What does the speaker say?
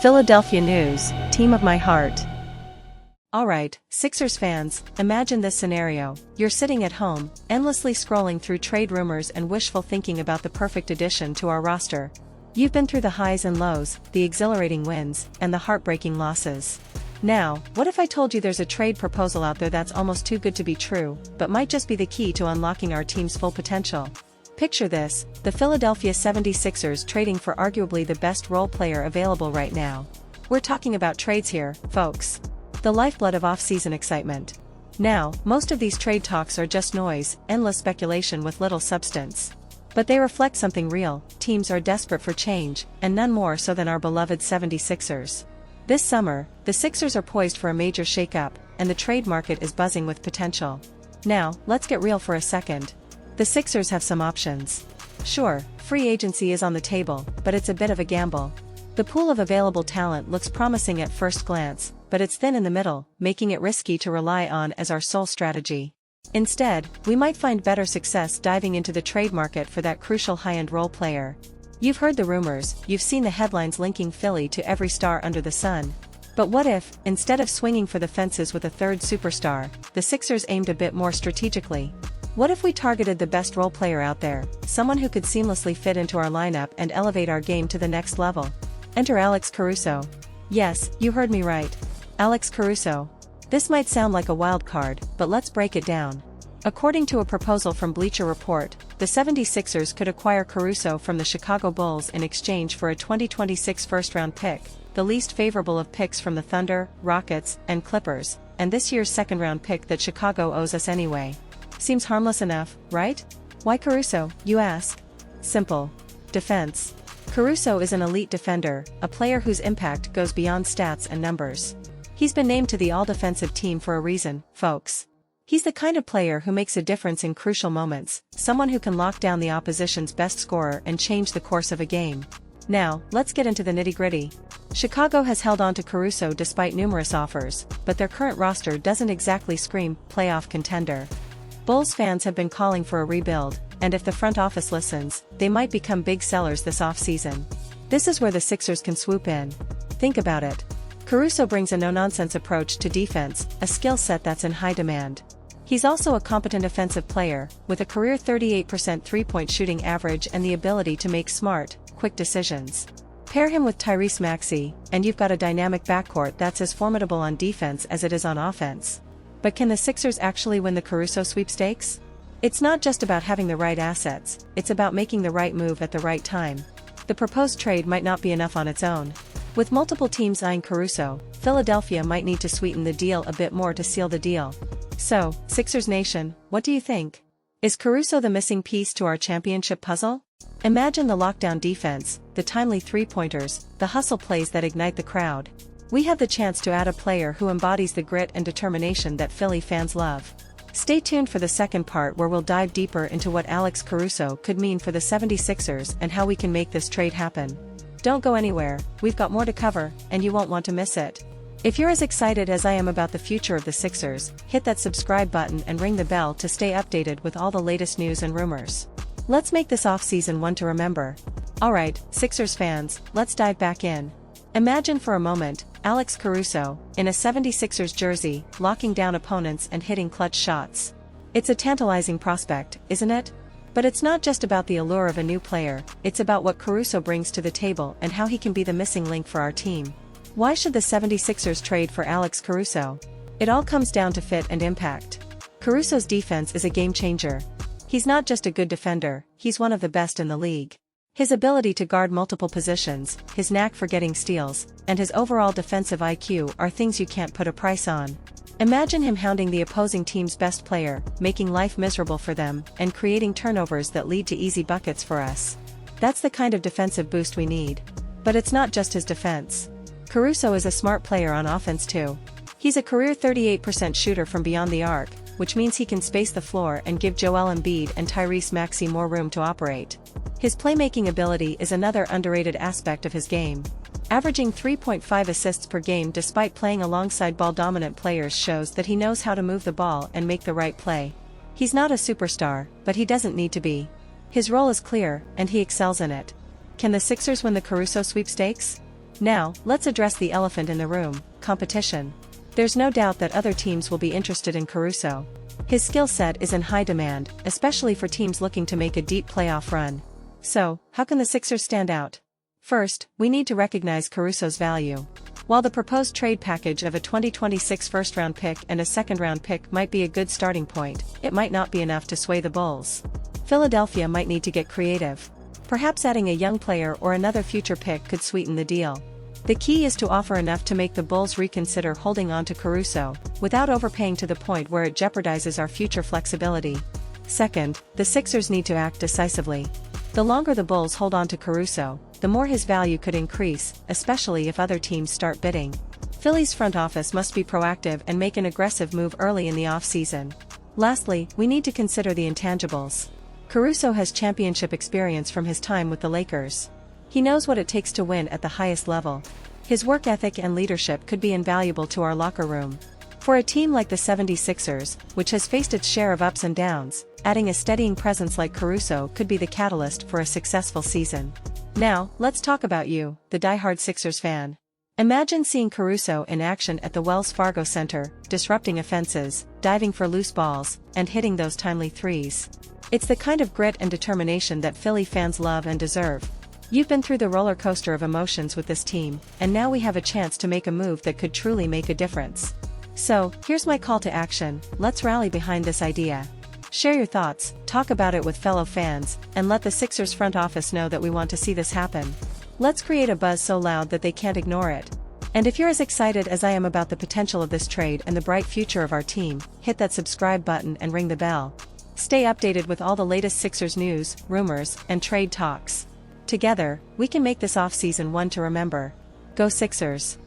Philadelphia news, team of my heart. Alright, Sixers fans, imagine this scenario. You're sitting at home, endlessly scrolling through trade rumors and wishful thinking about the perfect addition to our roster. You've been through the highs and lows, the exhilarating wins, and the heartbreaking losses. Now, what if I told you there's a trade proposal out there that's almost too good to be true, but might just be the key to unlocking our team's full potential? Picture this, the Philadelphia 76ers trading for arguably the best role player available right now. We're talking about trades here, folks. The lifeblood of off-season excitement. Now, most of these trade talks are just noise, endless speculation with little substance. But they reflect something real. Teams are desperate for change, and none more so than our beloved 76ers. This summer, the Sixers are poised for a major shakeup, and the trade market is buzzing with potential. Now, let's get real for a second. The Sixers have some options. Sure, free agency is on the table, but it's a bit of a gamble. The pool of available talent looks promising at first glance, but it's thin in the middle, making it risky to rely on as our sole strategy. Instead, we might find better success diving into the trade market for that crucial high-end role player. You've heard the rumors, you've seen the headlines linking Philly to every star under the sun. But what if, instead of swinging for the fences with a third superstar, the Sixers aimed a bit more strategically? What if we targeted the best role player out there, someone who could seamlessly fit into our lineup and elevate our game to the next level? Enter Alex Caruso. Yes, you heard me right. Alex Caruso. This might sound like a wild card, but let's break it down. According to a proposal from Bleacher Report, the 76ers could acquire Caruso from the Chicago Bulls in exchange for a 2026 first-round pick, the least favorable of picks from the Thunder, Rockets, and Clippers, and this year's second-round pick that Chicago owes us anyway. Seems harmless enough, right? Why Caruso, you ask? Simple. Defense. Caruso is an elite defender, a player whose impact goes beyond stats and numbers. He's been named to the all-defensive team for a reason, folks. He's the kind of player who makes a difference in crucial moments, someone who can lock down the opposition's best scorer and change the course of a game. Now, let's get into the nitty-gritty. Chicago has held on to Caruso despite numerous offers, but their current roster doesn't exactly scream playoff contender. Bulls fans have been calling for a rebuild, and if the front office listens, they might become big sellers this offseason. This is where the Sixers can swoop in. Think about it. Caruso brings a no-nonsense approach to defense, a skill set that's in high demand. He's also a competent offensive player, with a career 38% three-point shooting average and the ability to make smart, quick decisions. Pair him with Tyrese Maxey, and you've got a dynamic backcourt that's as formidable on defense as it is on offense. But can the Sixers actually win the Caruso sweepstakes? It's not just about having the right assets, it's about making the right move at the right time. The proposed trade might not be enough on its own. With multiple teams eyeing Caruso, Philadelphia might need to sweeten the deal a bit more to seal the deal. So, Sixers Nation, what do you think? Is Caruso the missing piece to our championship puzzle? Imagine the lockdown defense, the timely three-pointers, the hustle plays that ignite the crowd. We have the chance to add a player who embodies the grit and determination that Philly fans love. Stay tuned for the second part where we'll dive deeper into what Alex Caruso could mean for the 76ers and how we can make this trade happen. Don't go anywhere, we've got more to cover, and you won't want to miss it. If you're as excited as I am about the future of the Sixers, hit that subscribe button and ring the bell to stay updated with all the latest news and rumors. Let's make this offseason one to remember. Alright, Sixers fans, let's dive back in. Imagine for a moment, Alex Caruso, in a 76ers jersey, locking down opponents and hitting clutch shots. It's a tantalizing prospect, isn't it? But it's not just about the allure of a new player, it's about what Caruso brings to the table and how he can be the missing link for our team. Why should the 76ers trade for Alex Caruso? It all comes down to fit and impact. Caruso's defense is a game changer. He's not just a good defender, he's one of the best in the league. His ability to guard multiple positions, his knack for getting steals, and his overall defensive IQ are things you can't put a price on. Imagine him hounding the opposing team's best player, making life miserable for them, and creating turnovers that lead to easy buckets for us. That's the kind of defensive boost we need. But it's not just his defense. Caruso is a smart player on offense too. He's a career 38% shooter from beyond the arc, which means he can space the floor and give Joel Embiid and Tyrese Maxey more room to operate. His playmaking ability is another underrated aspect of his game. Averaging 3.5 assists per game despite playing alongside ball-dominant players shows that he knows how to move the ball and make the right play. He's not a superstar, but he doesn't need to be. His role is clear, and he excels in it. Can the Sixers win the Caruso sweepstakes? Now, let's address the elephant in the room, competition. There's no doubt that other teams will be interested in Caruso. His skill set is in high demand, especially for teams looking to make a deep playoff run. So, how can the Sixers stand out? First, we need to recognize Caruso's value. While the proposed trade package of a 2026 first-round pick and a second-round pick might be a good starting point, it might not be enough to sway the Bulls. Philadelphia might need to get creative. Perhaps adding a young player or another future pick could sweeten the deal. The key is to offer enough to make the Bulls reconsider holding on to Caruso, without overpaying to the point where it jeopardizes our future flexibility. Second, the Sixers need to act decisively. The longer the Bulls hold on to Caruso, the more his value could increase, especially if other teams start bidding. Philly's front office must be proactive and make an aggressive move early in the offseason. Lastly, we need to consider the intangibles. Caruso has championship experience from his time with the Lakers. He knows what it takes to win at the highest level. His work ethic and leadership could be invaluable to our locker room. For a team like the 76ers, which has faced its share of ups and downs, adding a steadying presence like Caruso could be the catalyst for a successful season. Now, let's talk about you, the diehard Sixers fan. Imagine seeing Caruso in action at the Wells Fargo Center, disrupting offenses, diving for loose balls, and hitting those timely threes. It's the kind of grit and determination that Philly fans love and deserve. You've been through the roller coaster of emotions with this team, and now we have a chance to make a move that could truly make a difference. So, here's my call to action: let's rally behind this idea. Share your thoughts, talk about it with fellow fans, and let the Sixers front office know that we want to see this happen. Let's create a buzz so loud that they can't ignore it. And if you're as excited as I am about the potential of this trade and the bright future of our team, hit that subscribe button and ring the bell. Stay updated with all the latest Sixers news, rumors, and trade talks. Together, we can make this offseason one to remember. Go Sixers!